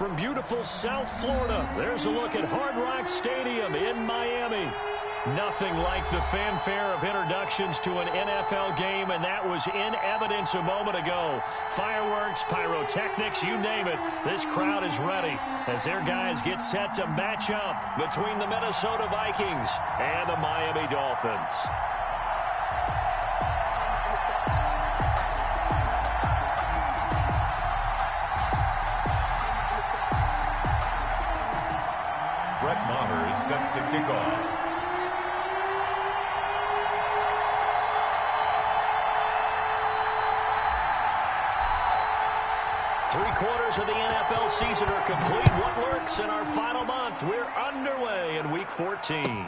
from beautiful South Florida. There's a look at Hard Rock Stadium in Miami. Nothing like the fanfare of introductions to an NFL game, and that was in evidence a moment ago. Fireworks, pyrotechnics, you name it. This crowd is ready as their guys get set to match up between the Minnesota Vikings and the Miami Dolphins. Is set to kick off. Three-quarters of the NFL season are complete. What lurks in our final month? We're underway in Week 14.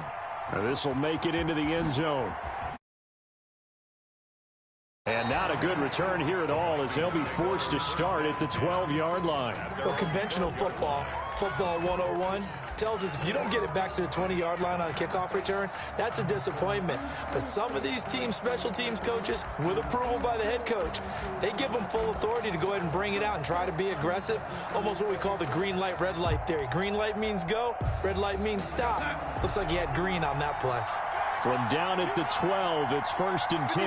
This will make it into the end zone. And not a good return here at all as they'll be forced to start at the 12-yard line. Well, conventional football 101, tells us if you don't get it back to the 20-yard line on a kickoff return, that's a disappointment. But some of these team special teams coaches, with approval by the head coach, they give them full authority to go ahead and bring it out and try to be aggressive, almost what we call the green light, red light theory. Green light means go, red light means stop. Looks like he had green on that play. From down at the 12, it's 1st and 10.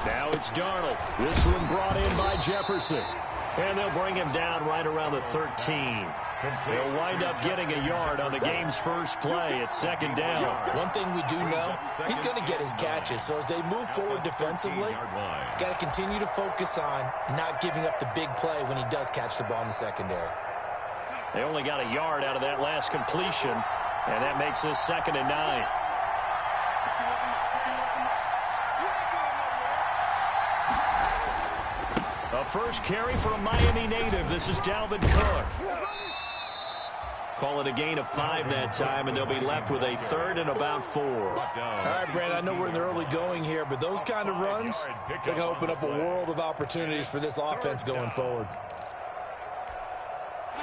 Now it's Darnold. This one brought in by Jefferson. And they'll bring him down right around the 13. They'll wind up getting a yard on the game's first play at 2nd down. One thing we do know, he's going to get his catches. So as they move forward defensively, got to continue to focus on not giving up the big play when he does catch the ball in the secondary. They only got a yard out of that last completion, and that makes this 2nd and 9. A first carry for a Miami native. This is Dalvin Cook. Call it a gain of 5 that time, and they'll be left with a 3rd and about 4. All right, Brandon, I know we're in the early going here, but those kind of runs, they're going to open up a world of opportunities for this offense going forward.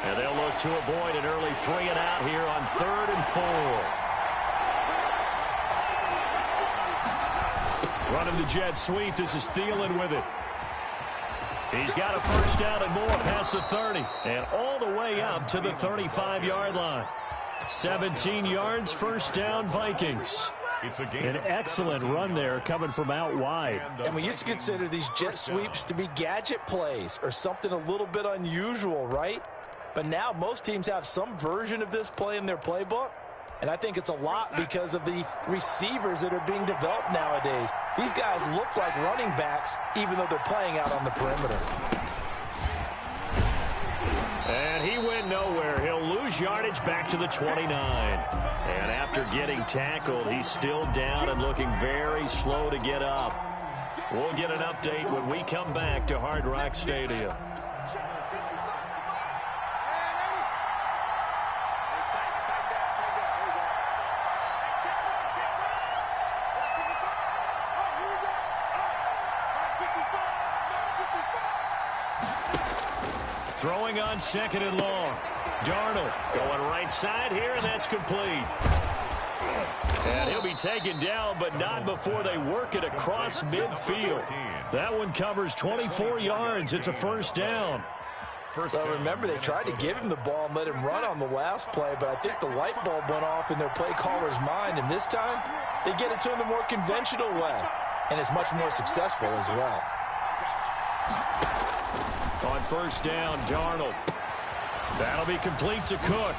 And they'll look to avoid an early 3 and out here on 3rd and 4. Running the jet sweep. This is Thielen with it. He's got a first down and more past the 30 and all the way up to the 35-yard line. 17 yards, first down, Vikings. An excellent run there coming from out wide. And we used to consider these jet sweeps to be gadget plays or something a little bit unusual, right? But now most teams have some version of this play in their playbook. And I think it's a lot because of the receivers that are being developed nowadays. These guys look like running backs, even though they're playing out on the perimeter. And he went nowhere. He'll lose yardage back to the 29. And after getting tackled, he's still down and looking very slow to get up. We'll get an update when we come back to Hard Rock Stadium. Throwing on 2nd and long. Darnold going right side here, and that's complete. And he'll be taken down, but not before they work it across midfield. That one covers 24 yards. It's a first down. Well, remember, they tried to give him the ball and let him run on the last play, but I think the light bulb went off in their play caller's mind, and this time they get it to him the more conventional way, and it's much more successful as well. On first down, Darnold. That'll be complete to Cook.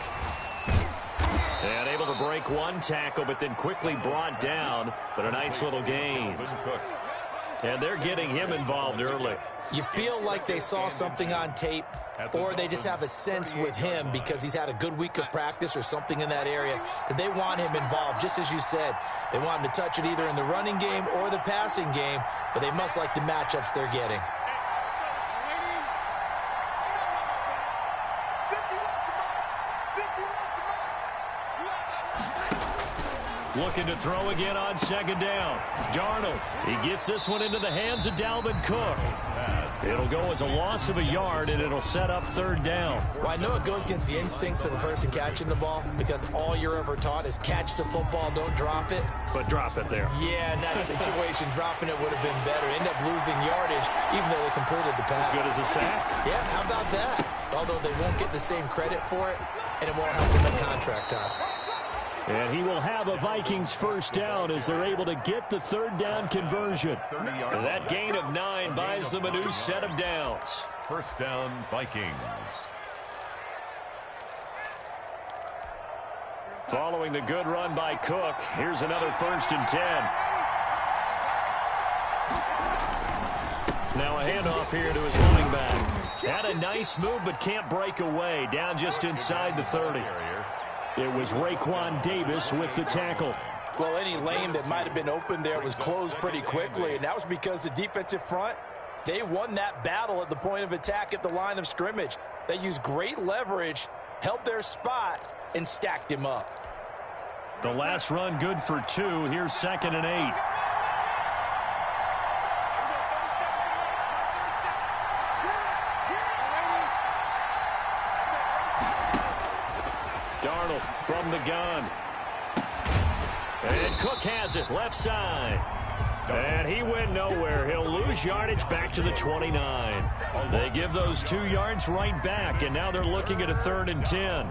And able to break one tackle, but then quickly brought down. But a nice little gain. And they're getting him involved early. You feel like they saw something on tape, or they just have a sense with him because he's had a good week of practice or something in that area that they want him involved. Just as you said, they want him to touch it either in the running game or the passing game, but they must like the matchups they're getting. Looking to throw again on 2nd down. Darnold, he gets this one into the hands of Dalvin Cook. It'll go as a loss of a yard, and it'll set up third down. Well, I know it goes against the instincts of the person catching the ball because all you're ever taught is catch the football, don't drop it. But drop it there. Yeah, in that situation, dropping it would have been better. End up losing yardage, even though they completed the pass. As good as a sack? Yeah, how about that? Although they won't get the same credit for it, and it won't help them in contract time. And he will have a Vikings first down as they're able to get the third down conversion. And that gain of 9 buys them a new set of downs. First down, Vikings. Following the good run by Cook, here's another 1st and 10. Now a handoff here to his running back. Had a nice move but can't break away. Down just inside the 30. It was Raekwon Davis with the tackle. Well, any lane that might have been open there was closed pretty quickly, and that was because the defensive front, they won that battle at the point of attack at the line of scrimmage. They used great leverage, held their spot, and stacked him up. The last run good for 2. Here's 2nd and 8. Darnold from the gun. And Cook has it left side. And he went nowhere. He'll lose yardage back to the 29. They give those 2 yards right back, and now they're looking at a 3rd and 10.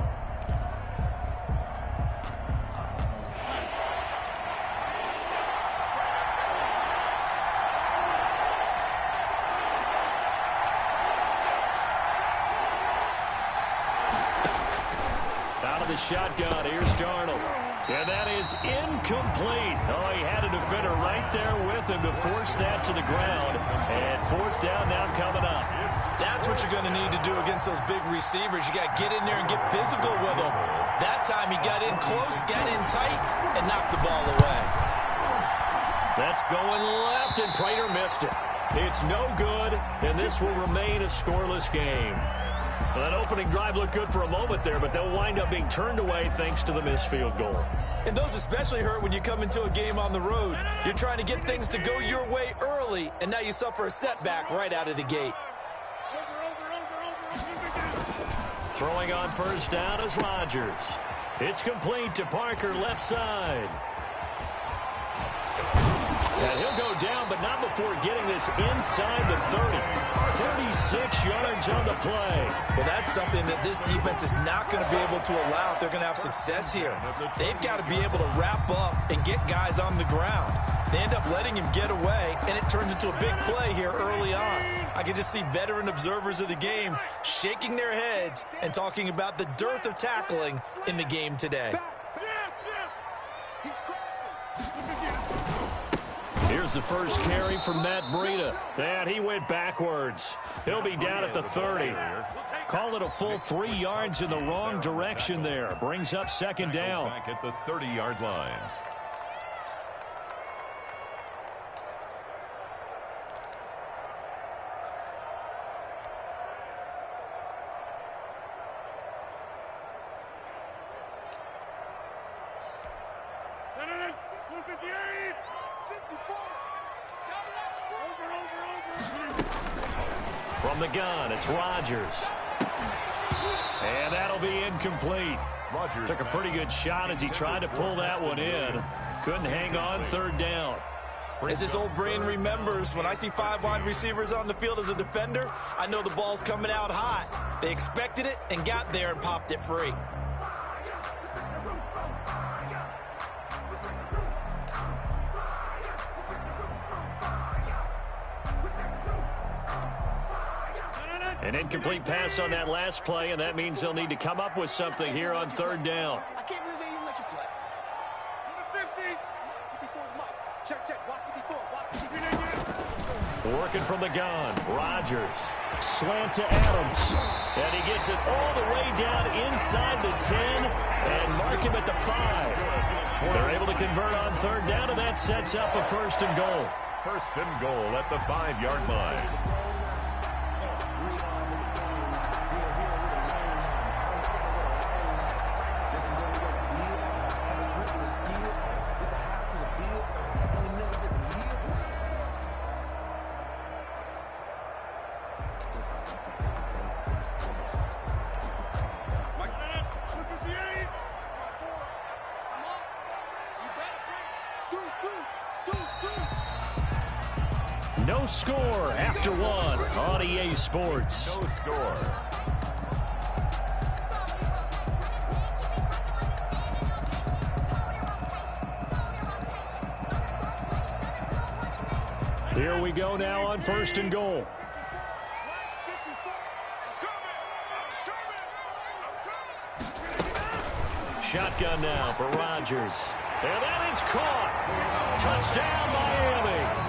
Shotgun. Here's Darnold. And that is incomplete. Oh, he had a defender right there with him to force that to the ground. And 4th down now coming up. That's what you're going to need to do against those big receivers. You got to get in there and get physical with them. That time he got in close, got in tight, and knocked the ball away. That's going left, and Prater missed it. It's no good, and this will remain a scoreless game. Well, that opening drive looked good for a moment there, but they'll wind up being turned away thanks to the missed field goal. And those especially hurt when you come into a game on the road. You're trying to get things to go your way early, and now you suffer a setback right out of the gate. Throwing on first down is Rodgers. It's complete to Parker left side. And he'll go down, but not before getting this inside the 30. 36 yards on the play. Well, that's something that this defense is not going to be able to allow if they're going to have success here. They've got to be able to wrap up and get guys on the ground. They end up letting him get away, and it turns into a big play here early on. I can just see veteran observers of the game shaking their heads and talking about the dearth of tackling in the game today. Here's the first carry from Matt Breida. And he went backwards. He'll be down at the 30. Call it a full 3 yards in the wrong direction there. Brings up 2nd down. Back at the 30-yard line. From the gun, it's Rodgers. And that'll be incomplete. Rodgers took a pretty good shot as he tried to pull that one in. Couldn't hang on 3rd down. As this old brain remembers, when I see 5 wide receivers on the field as a defender, I know the ball's coming out hot. They expected it and got there and popped it free. An incomplete pass on that last play, and that means they'll need to come up with something here on 3rd down. I can't believe they even let you play. Number 50. 54 is Mike. Check. Watch 54. Watch 54. Working from the gun. Rodgers. Slant to Adams. And he gets it all the way down inside the 10 and mark him at the 5. They're able to convert on 3rd down, and that sets up a 1st and goal. 1st and goal at the 5-yard line. No score after one on EA Sports. No score. Here we go now on 1st and goal. Shotgun now for Rodgers. And that is caught. Touchdown, Miami.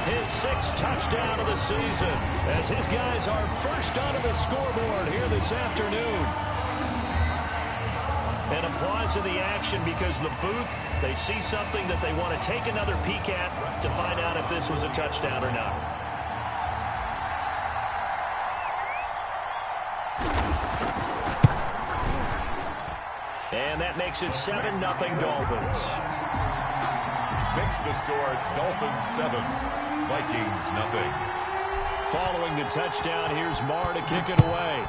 His 6th touchdown of the season as his guys are first onto the scoreboard here this afternoon. And applause in the action because the booth, they see something that they want to take another peek at to find out if this was a touchdown or not. And that makes it 7-0 Dolphins. Makes the score Dolphins 7, Vikings 0. Following the touchdown, here's Marr to kick it away.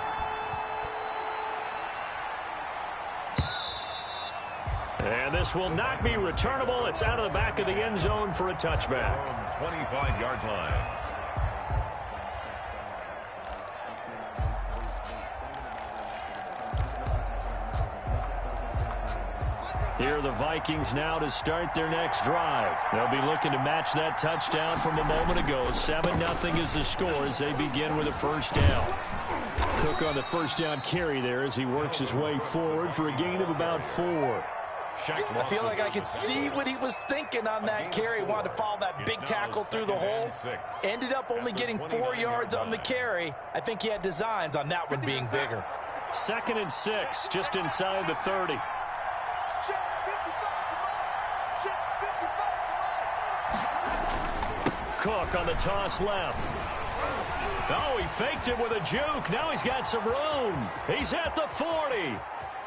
And this will not be returnable. It's out of the back of the end zone for a touchback. From 25-yard line. Here are the Vikings now to start their next drive. They'll be looking to match that touchdown from a moment ago. 7-0 is the score as they begin with a first down. Cook on the first down carry there as he works his way forward for a gain of about 4. I feel like I could see what he was thinking on that carry. Wanted to follow that big tackle through the hole. Ended up only getting 4 yards on the carry. I think he had designs on that one being bigger. 2nd and 6, just inside the 30. Cook on the toss left. Oh, he faked it with a juke. Now he's got some room. He's at the 40.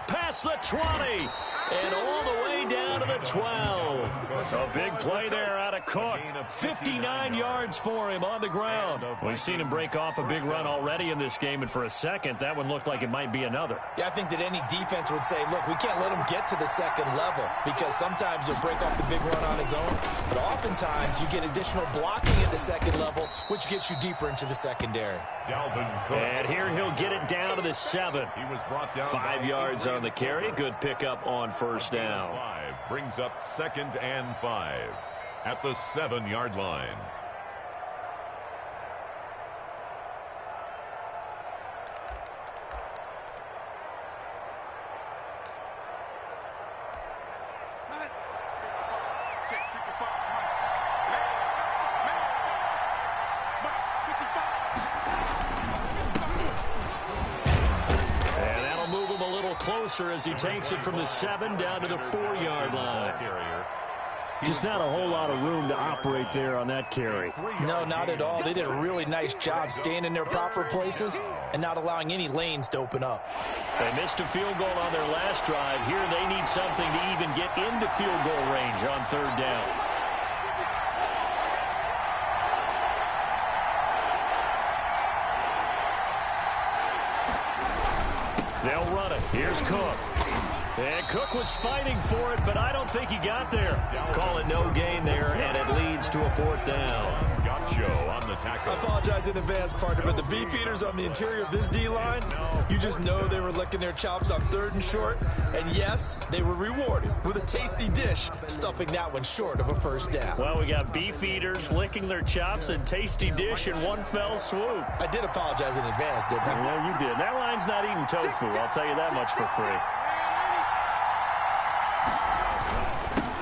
Past the 20. And all the way down to the 12. A big play there out of Cook. 59 yards for him on the ground. We've seen him break off a big run already in this game, and for a second, that one looked like it might be another. Yeah, I think that any defense would say, look, we can't let him get to the second level because sometimes he'll break off the big run on his own, but oftentimes you get additional blocking at the second level, which gets you deeper into the secondary. And here he'll get it down to the 7. He was brought down 5 yards on the carry. Good pickup on first down. 5 brings up 2nd and 5 at the 7-yard line. Closer as he takes it from the 7 down to the 4-yard line. Just not a whole lot of room to operate there on that carry. No, not at all. They did a really nice job staying in their proper places and not allowing any lanes to open up. They missed a field goal on their last drive. Here they need something to even get into field goal range on 3rd down. They'll run it. Here's Cook. And Cook was fighting for it, but I don't think he got there. Call it no gain there, and it leads to a 4th down. Gotcho on the tackle. I apologize in advance, partner, but the beefeaters on the interior of this D-line, you just know they were licking their chops on 3rd and short. And yes, they were rewarded with a tasty dish, stuffing that one short of a first down. Well, we got beefeaters licking their chops and tasty dish in one fell swoop. I did apologize in advance, didn't I? Well, you did. That line's not eating tofu. I'll tell you that much for free.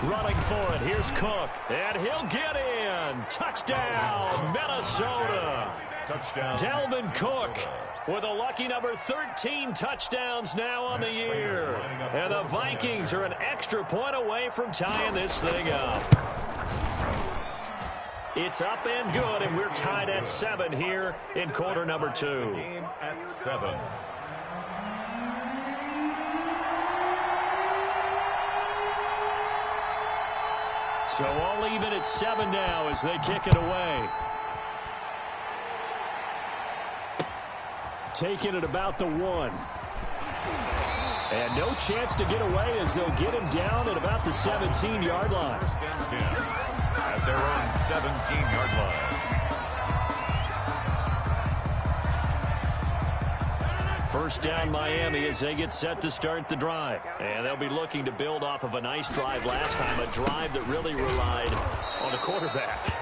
Running for it. Here's Cook. And he'll get in. Touchdown, Minnesota. Touchdown. Dalvin Cook with a lucky number 13 touchdowns now on the year. And the Vikings are an extra point away from tying this thing up. It's up and good, and we're tied at 7 here in quarter number 2. Game at 7. So all even at 7 now as they kick it away. Taking it about the 1. And no chance to get away as they'll get him down at about the 17-yard line. First and 10 at their own 17-yard line. First down Miami as they get set to start the drive. And they'll be looking to build off of a nice drive last time, a drive that really relied on the quarterback.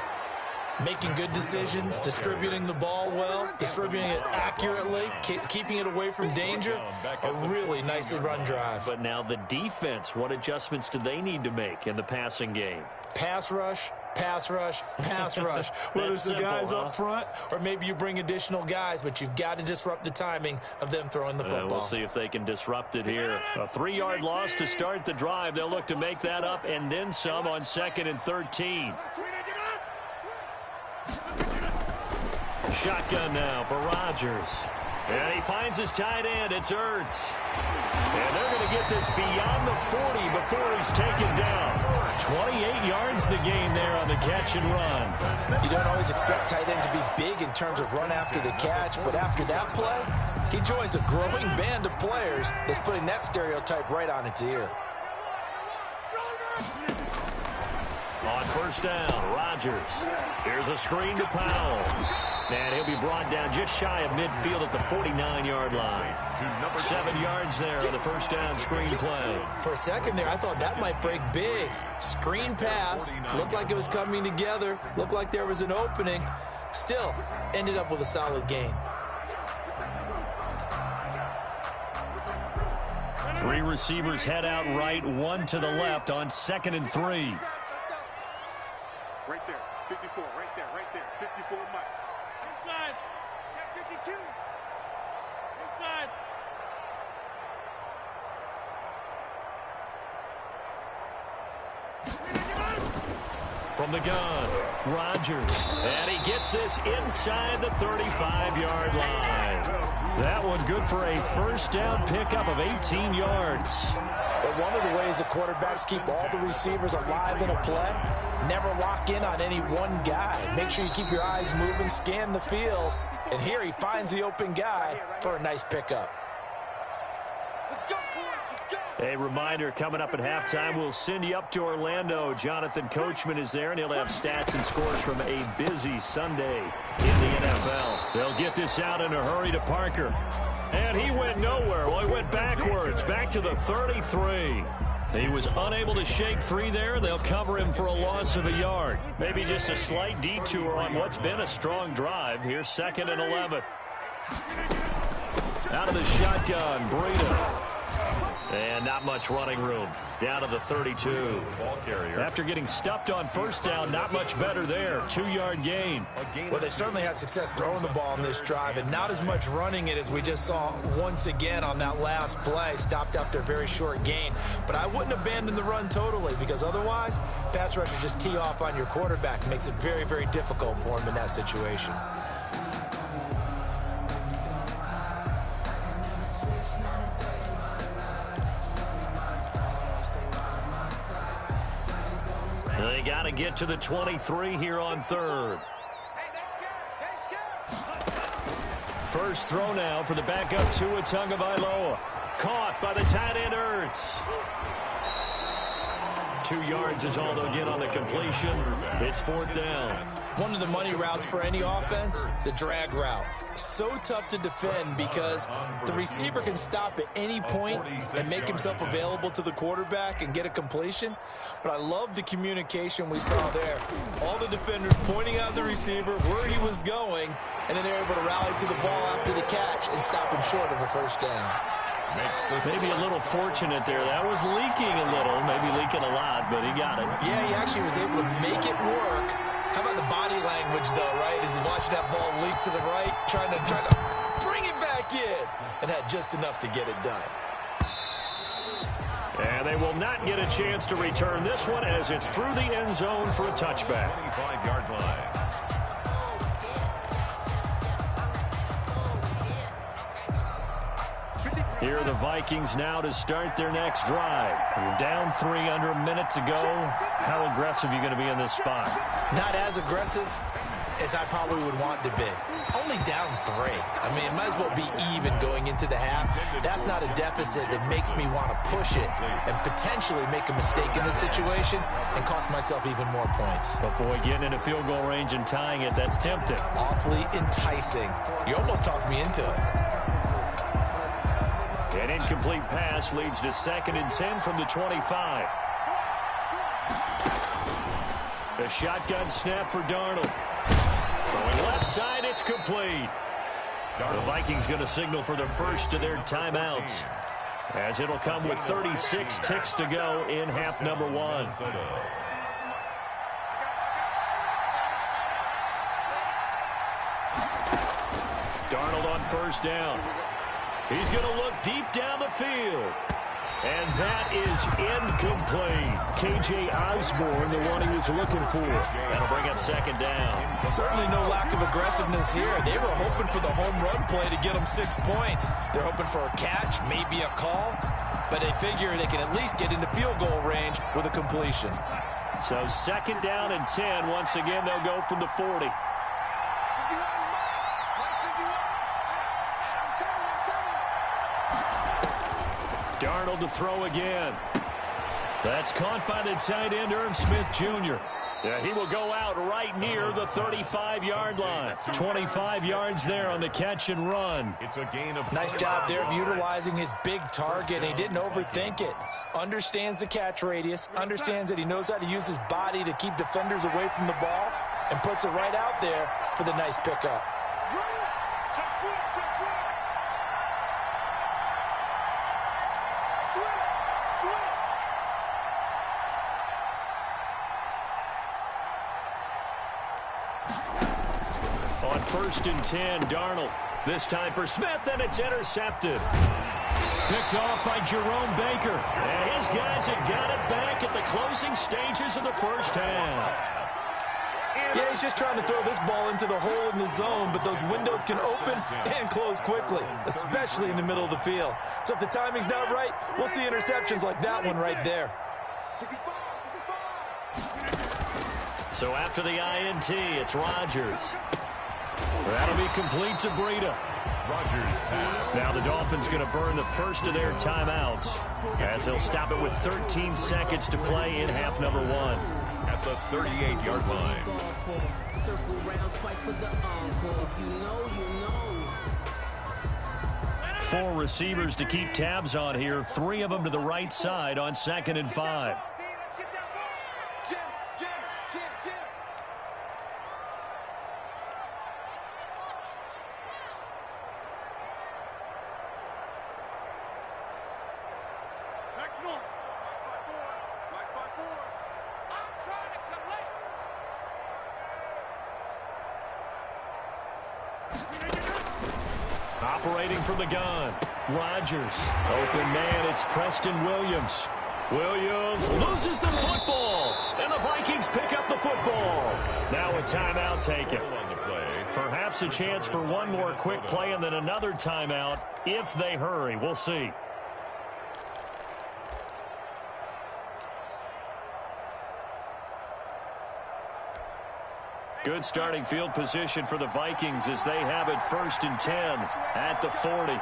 Making good decisions, distributing the ball well, distributing it accurately, keeping it away from danger. A really nicely run drive. But now the defense, what adjustments do they need to make in the passing game? Pass rush, pass rush, pass rush. Whether it's the guys up front or maybe you bring additional guys, but you've got to disrupt the timing of them throwing the football. We'll see if they can disrupt it here. A 3-yard loss to start the drive. They'll look to make that up and then some on 2nd and 13. Shotgun now for Rodgers. And he finds his tight end. It's Yr3. And they're going to get this beyond the 40 before he's taken down. 28 yards the gain there on the catch and run. You don't always expect tight ends to be big in terms of run after the catch, but after that play, he joins a growing band of players that's putting that stereotype right on its ear. On first down, Rodgers. Here's a screen to Powell. And he'll be brought down just shy of midfield at the 49-yard line. 7 yards there on the first down screen play. For a second there, I thought that might break big. Screen pass. Looked like it was coming together. Looked like there was an opening. Still, ended up with a solid gain. 3 receivers head out right, 1 to the left on 2nd and 3. Right there, 54, right there, 54 Mike. Inside, check 52. Inside. From the gun, Rodgers. And he gets this inside the 35-yard line. That one good for a first down pickup of 18 yards. But one of the ways the quarterbacks keep all the receivers alive in a play, never lock in on any one guy. Make sure you keep your eyes moving, scan the field. And here he finds the open guy for a nice pickup. Let's go, let's go. A reminder, coming up at halftime, we'll send you up to Orlando. Jonathan Coachman is there, and he'll have stats and scores from a busy Sunday in the NFL. They'll get this out in a hurry to Parker. And he went nowhere. Well, he went backwards, back to the 33. He was unable to shake free there. They'll cover him for a loss of a yard. Maybe just a slight detour on what's been a strong drive. Here's 2nd and 11. Out of the shotgun, Breida. And not much running room. Down to the 32. Ball carrier. After getting stuffed on first down, not much better there. 2-yard gain. Well, they certainly had success throwing the ball in this drive, and not as much running it as we just saw once again on that last play. Stopped after a very short gain. But I wouldn't abandon the run totally, because otherwise, pass rushers just tee off on your quarterback. Makes it very, very difficult for him in that situation. They got to get to the 23 here on 3rd. Hey, that's good. First throw now for the backup Tua Tagovailoa. Caught by the tight end Yr3. 2 yards is all they'll get on the completion. It's 4th down. One of the money routes for any offense, the drag route. So tough to defend because the receiver can stop at any point and make himself available to the quarterback and get a completion. But I love the communication we saw there. All the defenders pointing out the receiver, where he was going, and then they're able to rally to the ball after the catch and stop him short of a first down. Maybe a little fortunate there. That was leaking a little, maybe leaking a lot, but he got it. Yeah, he actually was able to make it work. How about the body language, though, right? As he watched that ball leak to the right, trying to bring it back in, and had just enough to get it done. And they will not get a chance to return this one as it's through the end zone for a touchback. 25-yard line. Here are the Vikings now to start their next drive. Down 3 under a minute to go. How aggressive are you going to be in this spot? Not as aggressive as I probably would want to be. Only down 3. I mean, it might as well be even going into the half. That's not a deficit that makes me want to push it and potentially make a mistake in this situation and cost myself even more points. But, boy, getting into field goal range and tying it, that's tempting. Awfully enticing. You almost talked me into it. An incomplete pass leads to 2nd and 10 from the 25. A shotgun snap for Darnold. Throwing left side, it's complete. The Vikings going to signal for the first of their timeouts, as it'll come with 36 ticks to go in half number 1. Darnold on first down. He's going to look deep down the field. And that is incomplete. K.J. Osborne, the one he was looking for. That'll bring up 2nd down. Certainly no lack of aggressiveness here. They were hoping for the home run play to get them 6 points. They're hoping for a catch, maybe a call. But they figure they can at least get into field goal range with a completion. So 2nd down and 10. Once again, they'll go from the 40. Darnold to throw again. That's caught by the tight end, Smith Jr. Yeah, he will go out right near the 35-yard line. 25 yards there on the catch and run. It's a gain of nice job there of utilizing his big target. He didn't overthink it. Understands the catch radius. Understands that he knows how to use his body to keep defenders away from the ball, and puts it right out there for the nice pickup. On 1st and 10, Darnold. This time for Smith, and it's intercepted. Picked off by Jerome Baker. And his guys have got it back at the closing stages of the first half. Yeah, he's just trying to throw this ball into the hole in the zone, but those windows can open and close quickly, especially in the middle of the field. So if the timing's not right, we'll see interceptions like that one right there. So after the INT, it's Rodgers. That'll be complete to Breida. Rodgers pass. Now the Dolphins going to burn the first of their timeouts, as they'll stop it with 13 seconds to play in half number 1. At the 38-yard line. Four receivers to keep tabs on here. 3 of them to the right side on 2nd and 5. Operating from the gun, Rodgers. Open man, it's Preston Williams. Williams loses the football, and the Vikings pick up the football. Now a timeout taken. Perhaps a chance for one more quick play and then another timeout if they hurry. We'll see. Good starting field position for the Vikings as they have it 1st and 10 at the 40.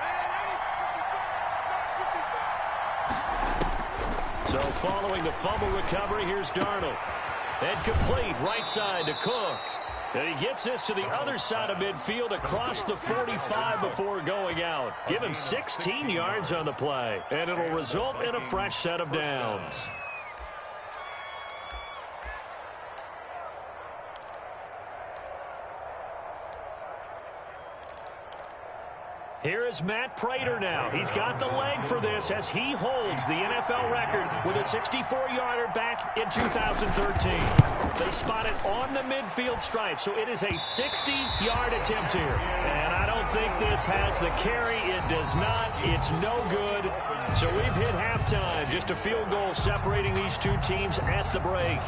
So following the fumble recovery, here's Darnold. And complete right side to Cook. And he gets this to the other side of midfield across the 45 before going out. Give him 16 yards on the play. And it'll result in a fresh set of downs. Here is Matt Prater now. He's got the leg for this as he holds the NFL record with a 64-yarder back in 2013. They spot it on the midfield stripe, so it is a 60-yard attempt here. And I don't think this has the carry. It does not. It's no good. So we've hit halftime. Just a field goal separating these two teams at the break.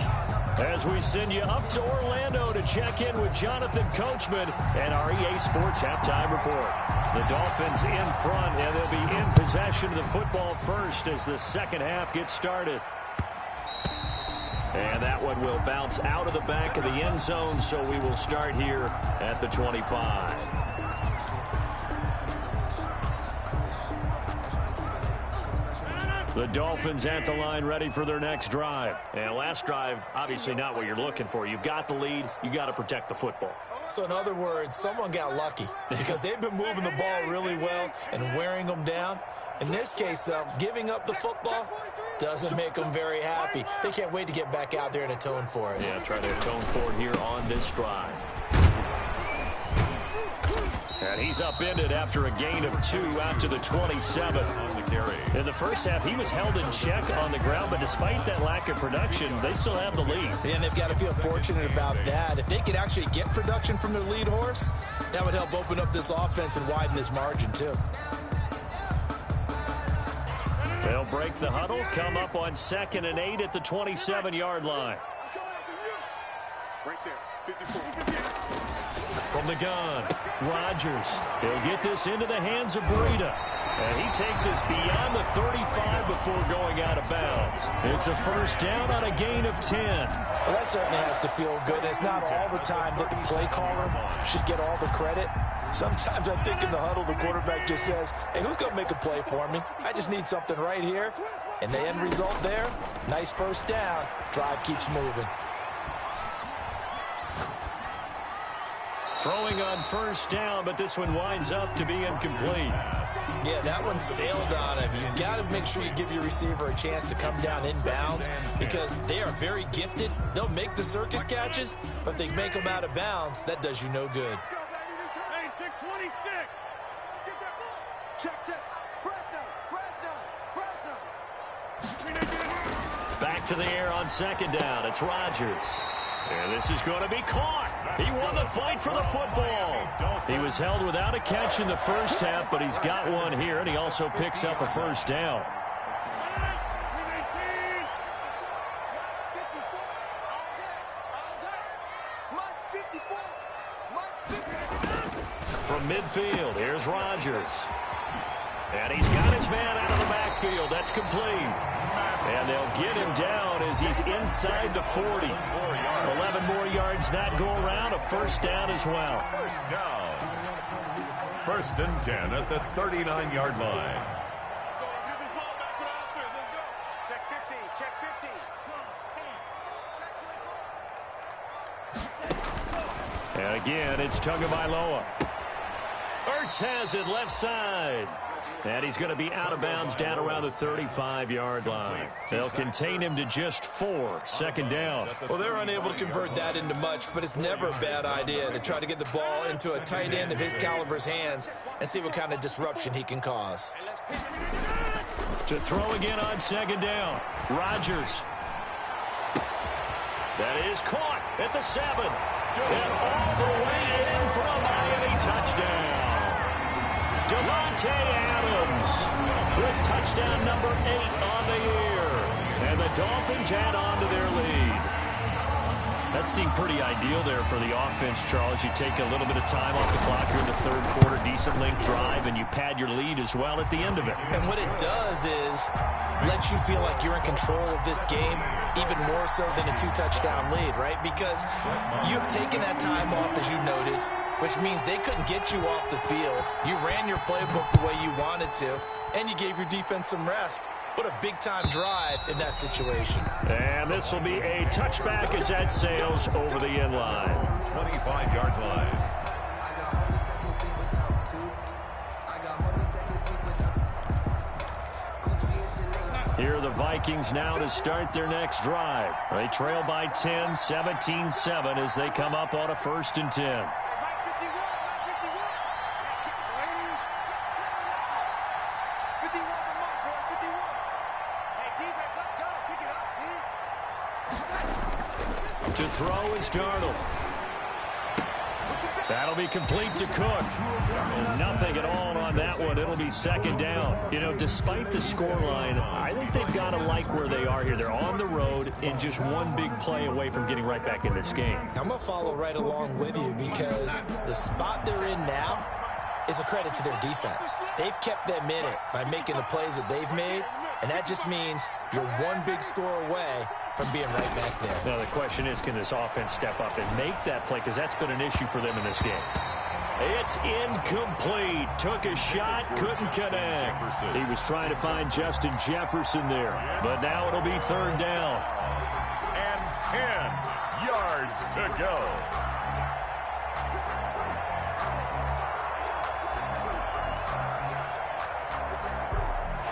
As we send you up to Orlando to check in with Jonathan Coachman and our EA Sports Halftime Report. The Dolphins in front, and they'll be in possession of the football first as the second half gets started. And that one will bounce out of the back of the end zone, so we will start here at the 25. The Dolphins at the line ready for their next drive. And last drive, obviously not what you're looking for. You've got the lead. You got to protect the football. So in other words, someone got lucky because they've been moving the ball really well and wearing them down. In this case, though, giving up the football doesn't make them very happy. They can't wait to get back out there and atone for it. Yeah, try to atone for it here on this drive. And he's upended after a gain of 2 out to the 27 on the carry. In the first half, he was held in check on the ground, but despite that lack of production, they still have the lead. And they've got to feel fortunate about that. If they could actually get production from their lead horse, that would help open up this offense and widen this margin, too. They'll break the huddle, come up on 2nd and 8 at the 27-yard line. Right there, 54. From the gun, Rodgers. He'll get this into the hands of Breida. And he takes us beyond the 35 before going out of bounds. It's a first down on a gain of 10. Well, that certainly has to feel good. It's not all the time that the play caller should get all the credit. Sometimes I think in the huddle, the quarterback just says, hey, who's going to make a play for me? I just need something right here. And the end result there, nice first down. Drive keeps moving. Throwing on first down, but this one winds up to be incomplete. Yeah, that one sailed on him. You've got to make sure you give your receiver a chance to come down inbounds because they are very gifted. They'll make the circus catches, but if they make them out of bounds, that does you no good. Hey, 626. Get that ball. Check. Press down. Back to the air on 2nd down. It's Rodgers. And this is going to be caught. He won the fight for the football. He was held without a catch in the first half, but he's got one here, and he also picks up a first down. From midfield, here's Rodgers. And he's got his man out of the backfield. That's complete. And they'll get him down as he's inside the 40. 11 more yards that go around, a first down as well. First down. 1st and 10 at the 39-yard line. Let's get this ball back for the offense. Let's go. Check 15. Check 15. And again, it's Tagovailoa. Ertz has it left side. And he's going to be out of bounds down around the 35-yard line. They'll contain him to just 4. 2nd down. Well, they're unable to convert that into much, but it's never a bad idea to try to get the ball into a tight end of his caliber's hands and see what kind of disruption he can cause. To throw again on 2nd down. Rodgers. That is caught at the 7. And all the way in for a Miami touchdown. Davante Adams with touchdown number 8 on the year. And the Dolphins add on to their lead. That seemed pretty ideal there for the offense, Charles. You take a little bit of time off the clock here in the 3rd quarter, decent length drive, and you pad your lead as well at the end of it. And what it does is let you feel like you're in control of this game, even more so than a 2-touchdown lead, right? Because you've taken that time off, as you noted, which means they couldn't get you off the field. You ran your playbook the way you wanted to, and you gave your defense some rest. What a big-time drive in that situation. And this will be a touchback as that sails over the end line. 25-yard line. Here are the Vikings now to start their next drive. They trail by 10, 17-7 as they come up on a 1st and 10. To throw is Darnold. That'll be complete to Cook. Nothing at all on that one. It'll be second down. You know, despite the scoreline, I think they've got to like where they are here. They're on the road and just one big play away from getting right back in this game. I'm going to follow right along with you because the spot they're in now is a credit to their defense. They've kept them in it by making the plays that they've made, and that just means you're one big score away from being right back there. Now, the question is, can this offense step up and make that play? Because that's been an issue for them in this game. It's incomplete. Took a shot, couldn't connect. He was trying to find Justin Jefferson there. But now it'll be third down. And 10 yards to go.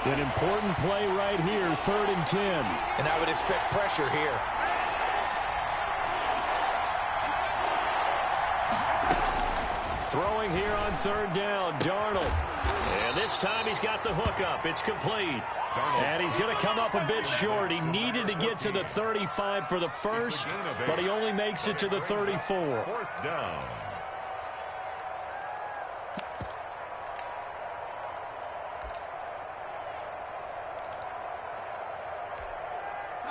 An important play right here, 3rd and 10. And I would expect pressure here. Throwing here on 3rd down, Darnold. And this time he's got the hook up. It's complete. And he's going to come up a bit short. He needed to get to the 35 for the first, but he only makes it to the 34. 4th down.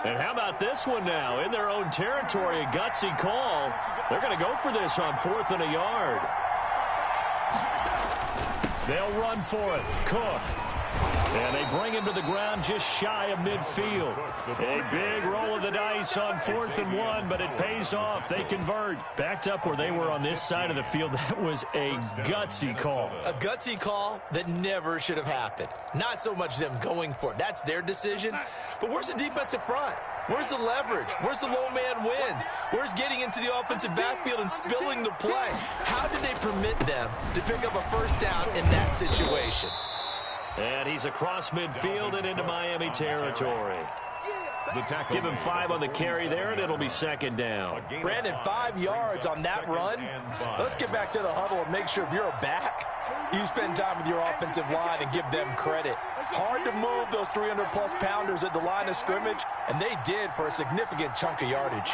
And how about this one now? In their own territory, a gutsy call. They're going to go for this on 4th and a yard. They'll run for it. Cook. And they bring him to the ground just shy of midfield. A big roll of the dice on 4th and 1, but it pays off. They convert. Backed up where they were on this side of the field. That was a gutsy call. A gutsy call that never should have happened. Not so much them going for it. That's their decision. But where's the defensive front? Where's the leverage? Where's the low man wins? Where's getting into the offensive backfield and spilling the play? How did they permit them to pick up a first down in that situation? And he's across midfield and into Miami territory. Give him 5 on the carry there, and it'll be second down. Brandon, 5 yards on that run. Let's get back to the huddle and make sure if you're a back, you spend time with your offensive line and give them credit. Hard to move those 300-plus pounders at the line of scrimmage, and they did for a significant chunk of yardage.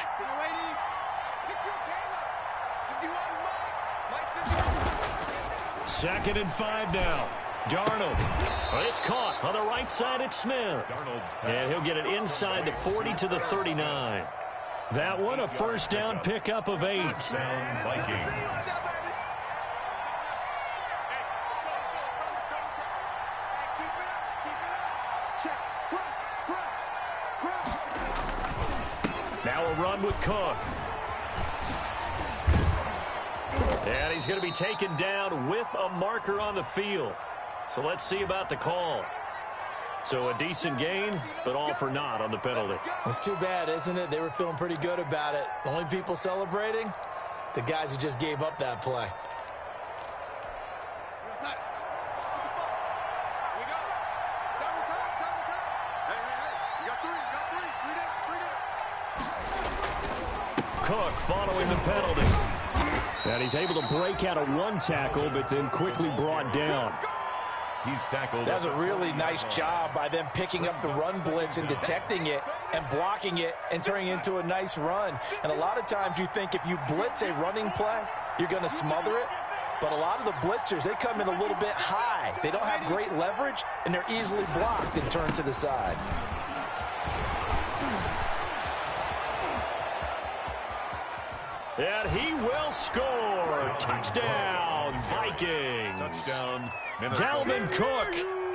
2nd and 5 now. Darnold. It's caught on the right side. It's Smith. And he'll get it inside the 40 to the 39. That one a first down pickup of 8. Vikings. Now a run with Cook. And he's going to be taken down with a marker on the field. So let's see about the call. So a decent gain, but all for naught on the penalty. It's too bad, isn't it? They were feeling pretty good about it. The only people celebrating, the guys who just gave up that play. Cook following the penalty. And he's able to break out of one tackle, but then quickly brought down. He's tackled. That's a really nice job by them picking up the run blitz and detecting it and blocking it and turning it into a nice run. And a lot of times you think if you blitz a running play, you're going to smother it. But a lot of the blitzers, they come in a little bit high. They don't have great leverage, and they're easily blocked and turned to the side. And he will score. Touchdown, Vikings. Touchdown, Dalvin Cook,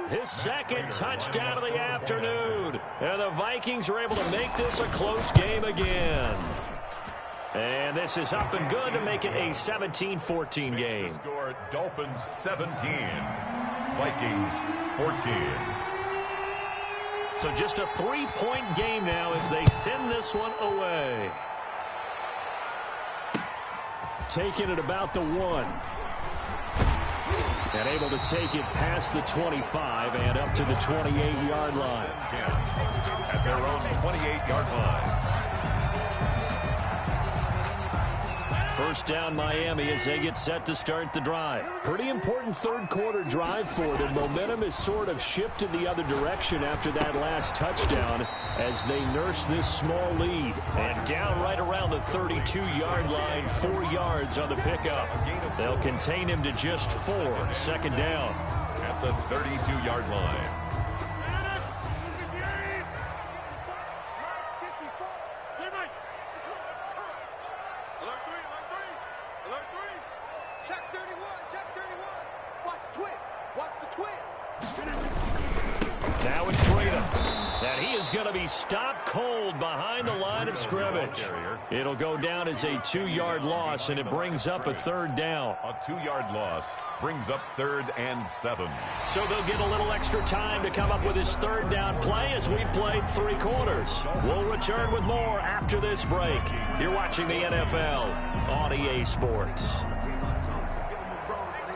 his 2nd touchdown of the afternoon. And the Vikings are able to make this a close game again. And this is up and good to make it a 17-14 game. Score, Dolphins 17, Vikings 14. So just a 3-point game now as they send this one away. Taking it about the 1. And able to take it past the 25 and up to the 28-yard line. At their own 28-yard line. First down Miami as they get set to start the drive. Pretty important third quarter drive for them. Momentum has sort of shifted the other direction after that last touchdown as they nurse this small lead. And down right around the 32-yard line, 4 yards on the pickup. They'll contain him to just 4. Second down. At the 32-yard line. Now it's Freedom. And he is going to be stopped cold behind the line of scrimmage. It'll go down as a 2-yard loss, and it brings up a third down. A 2-yard loss brings up 3rd and 7. So they'll get a little extra time to come up with his third down play as we've played 3 quarters. We'll return with more after this break. You're watching the NFL on EA Sports.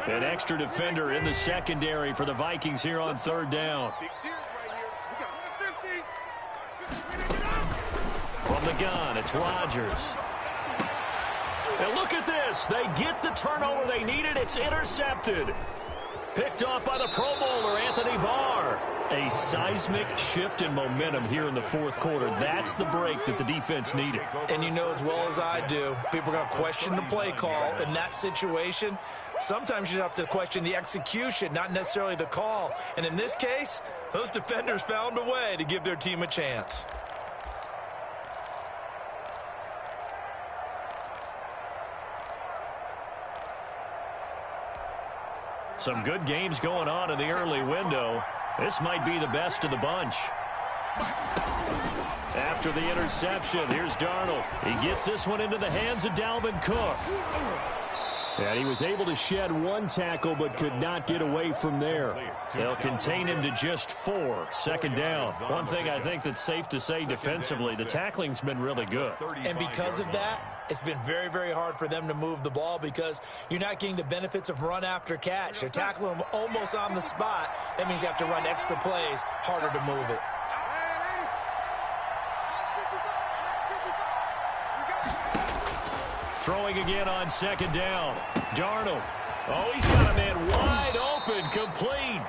An extra defender in the secondary for the Vikings here on third down. From the gun, it's Rodgers. And look at this. They get the turnover they needed. It's intercepted. Picked off by the Pro Bowler, Anthony Barr. A seismic shift in momentum here in the fourth quarter. That's the break that the defense needed. And you know as well as I do, people are going to question the play call in that situation. Sometimes you have to question the execution, not necessarily the call. And in this case, those defenders found a way to give their team a chance. Some good games going on in the early window. This might be the best of the bunch. After the interception, here's Darnold. He gets this one into the hands of Dalvin Cook. And he was able to shed 1 tackle but could not get away from there. They'll contain him to just 4. Second down. One thing I think that's safe to say defensively, the tackling's been really good. And because of that, it's been very, very hard for them to move the ball because you're not getting the benefits of run after catch. They're tackling him almost on the spot. That means you have to run extra plays, harder to move it. Throwing again on second down. Darnold. Oh, he's got a man wide open, complete.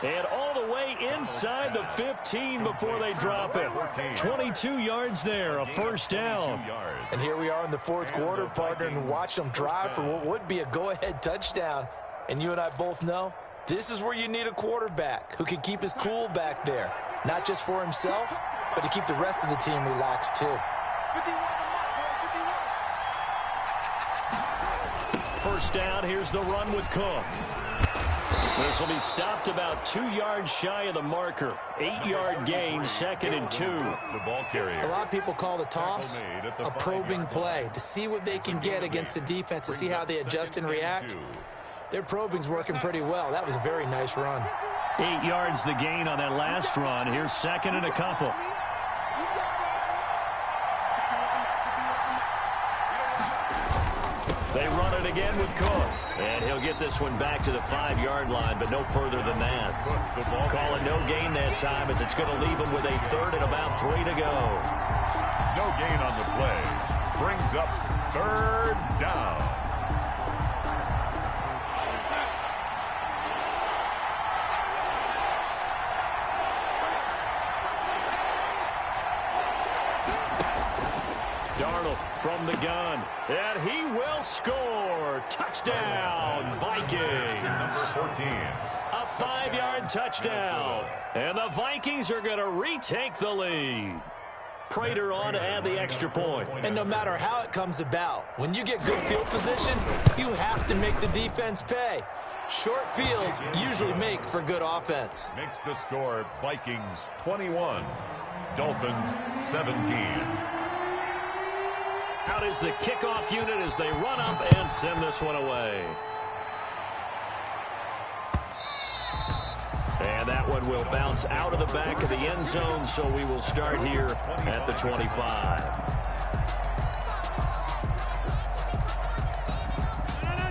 And all the way inside the 15 before they drop it. 22 yards there, a first down. And here we are in the fourth quarter, partner, and watch them drive for what would be a go-ahead touchdown. And you and I both know this is where you need a quarterback who can keep his cool back there. Not just for himself, but to keep the rest of the team relaxed too. First down, here's the run with Cook. This will be stopped about 2 yards shy of the marker. 8-yard gain, 2nd and 2. The ball carrier. A lot of people call the toss a probing play to see what they can get against the defense, to see how they adjust and react. Their probing's working pretty well. That was a very nice run. 8 yards the gain on that last run. Here's 2nd and a couple. They run it again with Cook. And he'll get this one back to the 5-yard line, but no further than that. Calling no gain that time as it's going to leave him with a 3rd and about 3 to go. No gain on the play. Brings up 3rd down. Darnold from the gun, and he will score. Touchdown, Vikings. Number 14. A 5-yard touchdown, and the Vikings are going to retake the lead. Prater on to add the extra point. And no matter how it comes about, when you get good field position, you have to make the defense pay. Short fields usually make for good offense. Makes the score Vikings 21, Dolphins 17. Out is the kickoff unit as they run up and send this one away. And that one will bounce out of the back of the end zone, so we will start here at the 25.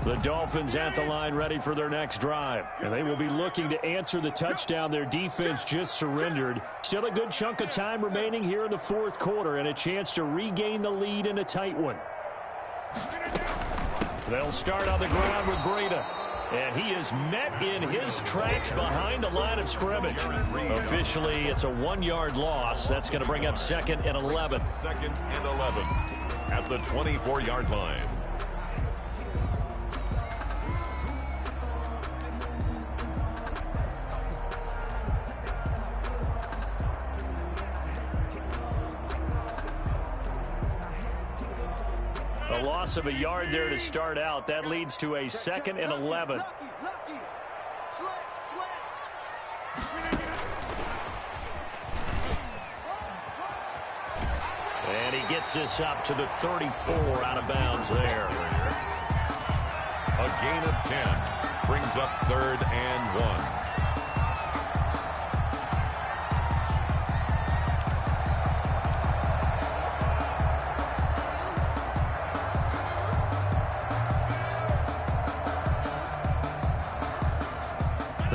The Dolphins at the line ready for their next drive. And they will be looking to answer the touchdown their defense just surrendered. Still a good chunk of time remaining here in the fourth quarter and a chance to regain the lead in a tight one. They'll start on the ground with Breida. And he is met in his tracks behind the line of scrimmage. Officially, it's a 1-yard loss. That's going to bring up 2nd and 11. 2nd and 11 at the 24-yard line. A loss of a yard there to start out. That leads to a 2nd and 11. And he gets this up to the 34 out of bounds there. A gain of 10 brings up 3rd and 1.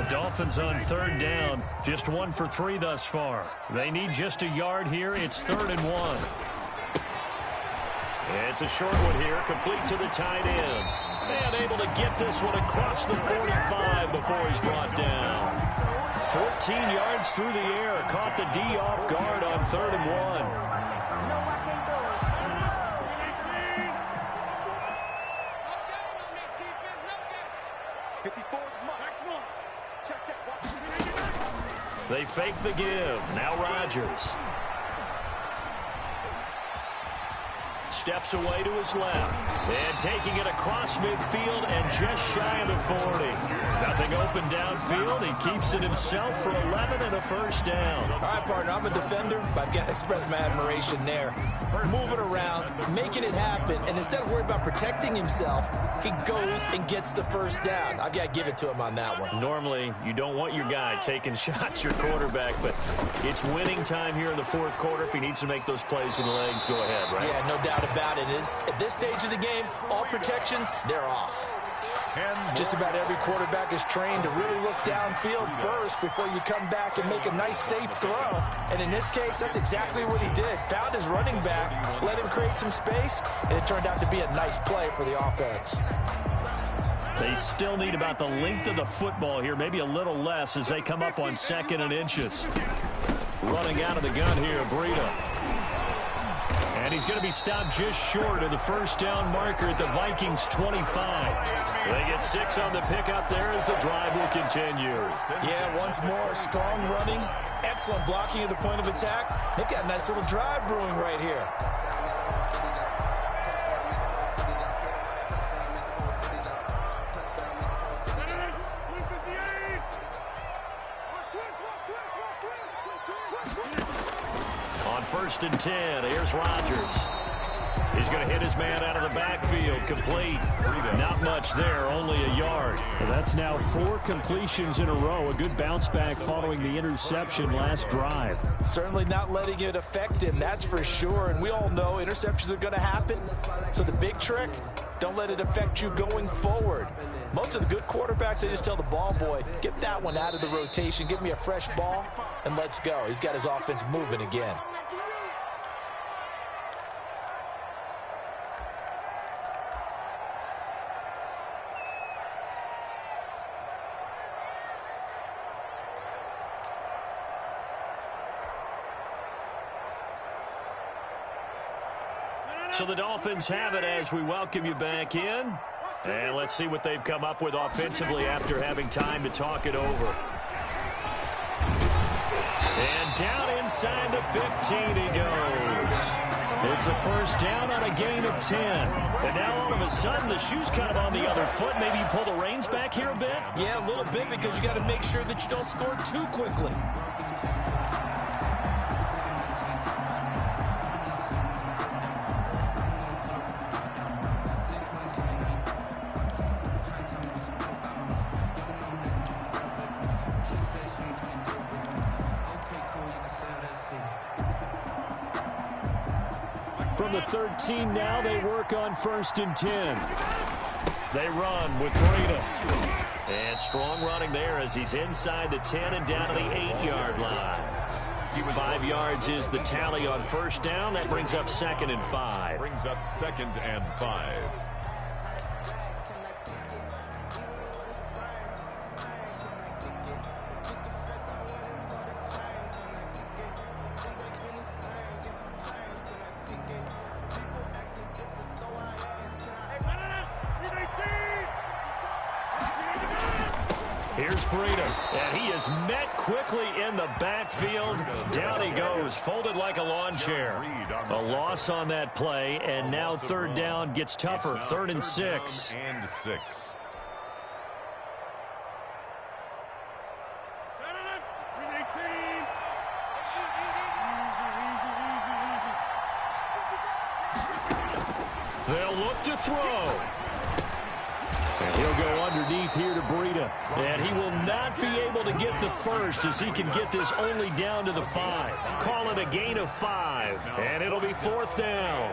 Dolphins on 3rd down. Just 1 for 3 thus far. They need just a yard here. It's 3rd and 1. It's a short one here, complete to the tight end. And able to get this one across the 45 before he's brought down. 14 yards through the air. Caught the D off guard on 3rd and 1. They fake the give. Now Rodgers. Steps away to his left. And taking it across midfield and just shy of the 40. Nothing open downfield. He keeps it himself for 11 and a first down. All right, partner, I'm a defender, but I've got to express my admiration there. Moving around, making it happen, and instead of worrying about protecting himself, he goes and gets the first down. I've got to give it to him on that one. Normally, you don't want your guy taking shots, your quarterback, but it's winning time here in the 4th quarter. If he needs to make those plays with the legs, go ahead, right? Yeah, no doubt about it. At this stage of the game, all protections, they're off. Just about every quarterback is trained to really look downfield first before you come back and make a nice, safe throw. And in this case, that's exactly what he did. Found his running back, let him create some space, and it turned out to be a nice play for the offense. They still need about the length of the football here, maybe a little less as they come up on 2nd and inches. Running out of the gun here, Breida. And he's going to be stopped just short of the first down marker at the Vikings 25. They get 6 on the pickup there as the drive will continue. Yeah, once more, strong running, excellent blocking at the point of attack. They've got a nice little drive brewing right here. On 1st and 10, here's Rodgers. He's going to hit his man out of the backfield. Complete. Not much there, only a yard. Well, that's now 4 completions in a row. A good bounce back following the interception last drive. Certainly not letting it affect him, that's for sure. And we all know interceptions are going to happen. So the big trick, don't let it affect you going forward. Most of the good quarterbacks, they just tell the ball boy, get that one out of the rotation, give me a fresh ball, and let's go. He's got his offense moving again. So the Dolphins have it as we welcome you back in. And let's see what they've come up with offensively after having time to talk it over. And down inside the 15 he goes. It's a first down on a gain of 10. And now all of a sudden the shoe's kind of on the other foot. Maybe you pull the reins back here a bit? Yeah, a little bit because you got to make sure that you don't score too quickly. From the 13 now, they work on 1st and 10. They run with Breida. And strong running there as he's inside the 10 and down to the 8-yard line. 5 yards is the tally on first down. That brings up 2nd and 5. Brings up 2nd and 5. Here's Breida, and he is met quickly in the backfield. Down he goes, folded like a lawn chair. A loss on that play, and now 3rd down gets tougher. 3rd and 6. And 6. They'll look to throw. And he'll go underneath here to Breida. And he will not be able to get the first as he can get this only down to the 5. Call it a gain of 5. And it'll be 4th down.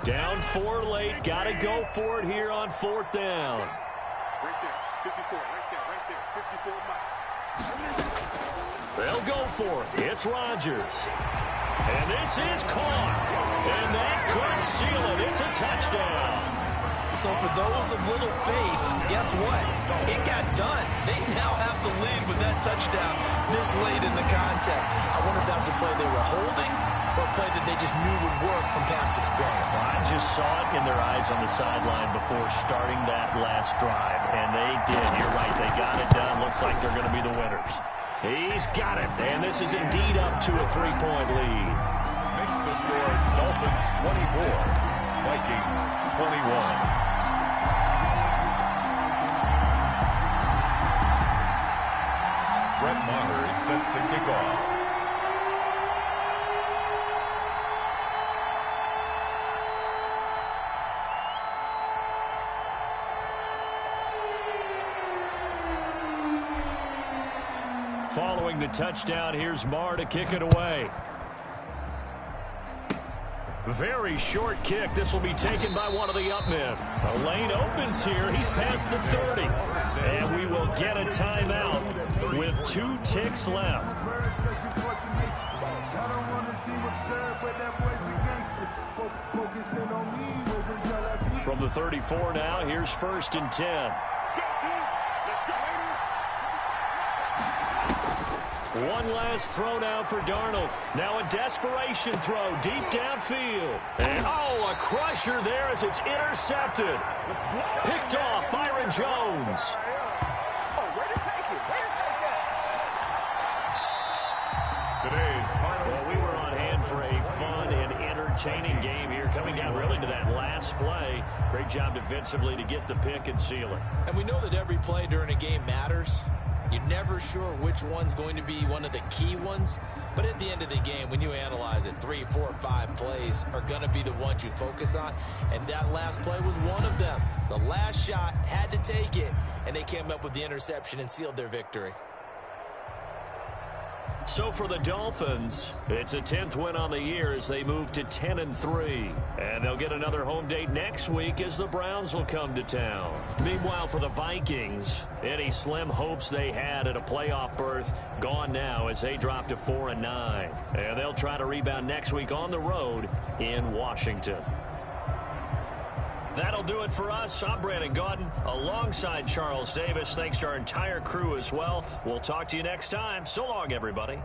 Down 4 late. Got to go for it here on 4th down. Right there. 54. Right there. 54. They'll go for it. It's Rodgers. And this is caught. And that could seal it. It's a touchdown. So for those of little faith, guess what? It got done. They now have the lead with that touchdown this late in the contest. I wonder if that was a play they were holding or a play that they just knew would work from past experience. I just saw it in their eyes on the sideline before starting that last drive, and they did. You're right. They got it done. Looks like they're going to be the winners. He's got it, and this is indeed up to a 3-point lead. Makes the score Dolphins 24, Vikings 21. Brett Maher is set to kick off. Following the touchdown, here's Maher to kick it away. Very short kick. This will be taken by one of the up men. A lane opens here. He's past the 30. And we will get a timeout with 2 ticks left. From the 34 now, here's 1st and 10. One last throw now for Darnold. Now a desperation throw deep downfield. And a crusher there as it's intercepted. Picked off Byron Jones. Today's final. Well, we were on hand for a fun and entertaining game here, coming down really to that last play. Great job defensively to get the pick and seal it. And we know that every play during a game matters. You're never sure which one's going to be one of the key ones. But at the end of the game, when you analyze it, 3, 4, 5 plays are going to be the ones you focus on. And that last play was one of them. The last shot had to take it, and they came up with the interception and sealed their victory. So for the Dolphins, it's a 10th win on the year as they move to 10-3. And they'll get another home date next week as the Browns will come to town. Meanwhile, for the Vikings, any slim hopes they had at a playoff berth gone now as they drop to 4-9. And they'll try to rebound next week on the road in Washington. That'll do it for us. I'm Brandon Gaudin alongside Charles Davis. Thanks to our entire crew as well. We'll talk to you next time. So long, everybody.